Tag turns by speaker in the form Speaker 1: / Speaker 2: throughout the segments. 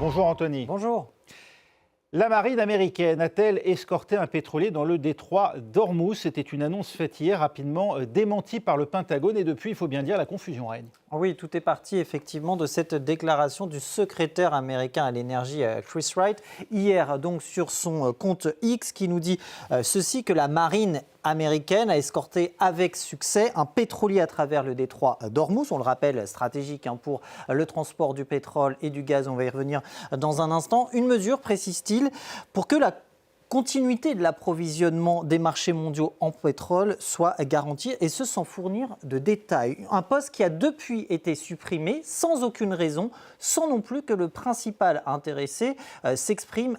Speaker 1: Bonjour Anthony.
Speaker 2: Bonjour.
Speaker 1: La marine américaine a-t-elle escorté un pétrolier dans le détroit d'Ormuz? C'était une annonce faite hier, rapidement démentie par le Pentagone et depuis, il faut bien dire, la confusion règne.
Speaker 2: Oui, tout est parti effectivement de cette déclaration du secrétaire américain à l'énergie Chris Wright hier donc sur son compte X qui nous dit ceci que la marine américaine a escorté avec succès un pétrolier à travers le détroit d'Ormuz, on le rappelle stratégique pour le transport du pétrole et du gaz, on va y revenir dans un instant. Une mesure, précise-t-il, pour que la continuité de l'approvisionnement des marchés mondiaux en pétrole soit garantie, et ce sans fournir de détails. Un poste qui a depuis été supprimé sans aucune raison, sans non plus que le principal intéressé ne s'exprime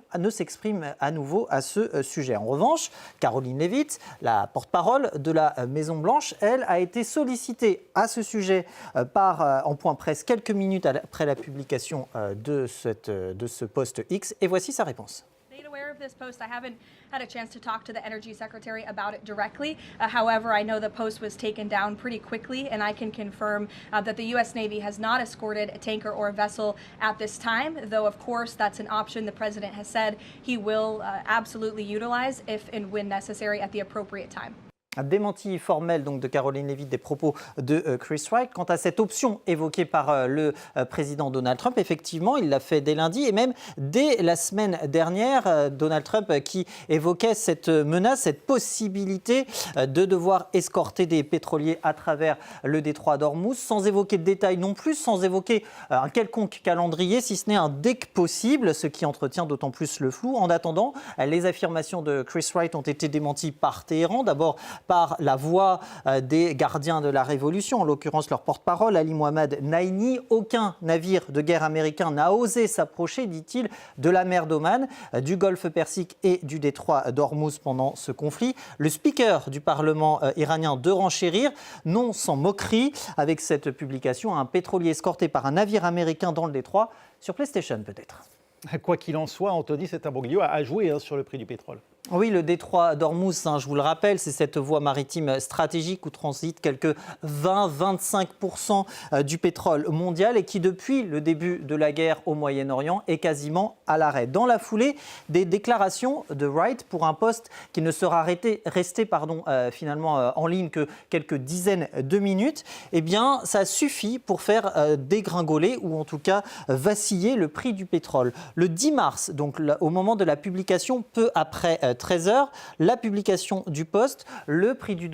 Speaker 2: à nouveau à ce sujet. En revanche, Karoline Leavitt, la porte-parole de la Maison-Blanche, elle a été sollicitée à ce sujet en point presse quelques minutes après la publication de ce post X, et voici sa réponse.
Speaker 3: Aware of this post. I haven't had a chance to talk to the Energy Secretary about it directly. However, I know the post was taken down pretty quickly, and I can confirm that the U.S. Navy has not escorted a tanker or a vessel at this time, though, of course, that's an option the President has said he will absolutely utilize if and when necessary at the appropriate time.
Speaker 2: Un démenti formel donc, de Karoline Leavitt des propos de Chris Wright. Quant à cette option évoquée par le président Donald Trump, effectivement, il l'a fait dès lundi et même dès la semaine dernière. Donald Trump qui évoquait cette menace, cette possibilité de devoir escorter des pétroliers à travers le détroit d'Ormuz, sans évoquer de détails non plus, sans évoquer un quelconque calendrier, si ce n'est un dès que possible, ce qui entretient d'autant plus le flou. En attendant, les affirmations de Chris Wright ont été démenties par Téhéran, d'abord par la voix des gardiens de la Révolution, en l'occurrence leur porte-parole, Ali Mohammad Naini. Aucun navire de guerre américain n'a osé s'approcher, dit-il, de la mer d'Oman, du golfe Persique et du détroit d'Ormuz pendant ce conflit. Le speaker du Parlement iranien de renchérir, non sans moquerie, avec cette publication, un pétrolier escorté par un navire américain dans le détroit, sur PlayStation peut-être.
Speaker 1: Quoi qu'il en soit, Anthony, cet imbroglio a joué sur le prix du pétrole.
Speaker 2: Oui, le détroit d'Ormuz, je vous le rappelle, c'est cette voie maritime stratégique où transite quelques 20-25% du pétrole mondial et qui, depuis le début de la guerre au Moyen-Orient, est quasiment à l'arrêt. Dans la foulée, des déclarations de Wright pour un poste qui ne sera resté finalement en ligne que quelques dizaines de minutes, eh bien, ça suffit pour faire dégringoler ou en tout cas vaciller le prix du pétrole. Le 10 mars, donc au moment de la publication, peu après 13 heures, la publication du poste, le prix du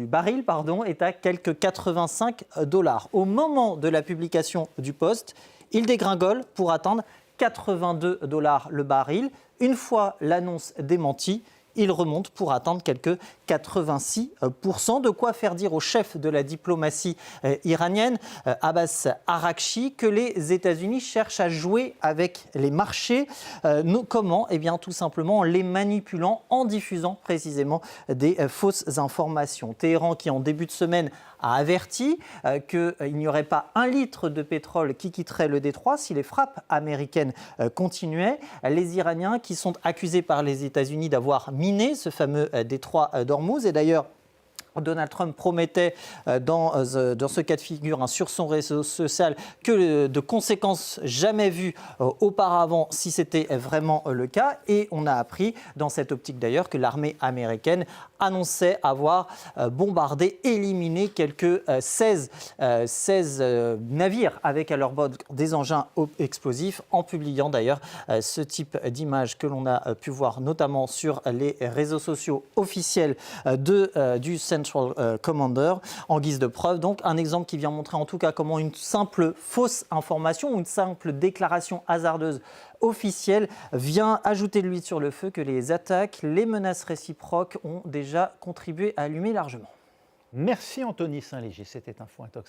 Speaker 2: baril est à quelques 85 $. Au moment de la publication du poste, il dégringole pour atteindre 82 $ le baril. Une fois l'annonce démentie, il remonte pour atteindre quelques 86%. De quoi faire dire au chef de la diplomatie iranienne, Abbas Araghchi, que les États-Unis cherchent à jouer avec les marchés. Comment? Eh bien, tout simplement en les manipulant, en diffusant précisément des fausses informations. Téhéran qui, en début de semaine, a averti qu'il n'y aurait pas un litre de pétrole qui quitterait le détroit si les frappes américaines continuaient. Les Iraniens qui sont accusés par les États-Unis d'avoir miné ce fameux détroit d'Ormuz. Et d'ailleurs, Donald Trump promettait dans ce cas de figure sur son réseau social que de conséquences jamais vues auparavant si c'était vraiment le cas. Et on a appris dans cette optique d'ailleurs que l'armée américaine annonçait avoir bombardé, éliminé quelques 16 navires avec à leur bord des engins explosifs, en publiant d'ailleurs ce type d'image que l'on a pu voir notamment sur les réseaux sociaux officiels du Central Commander en guise de preuve. Donc un exemple qui vient montrer en tout cas comment une simple fausse information ou une simple déclaration hasardeuse officielle vient ajouter de l'huile sur le feu que les attaques, les menaces réciproques ont déjà contribué à allumer largement.
Speaker 1: Merci Anthony Saint-Léger, c'était Info Intox.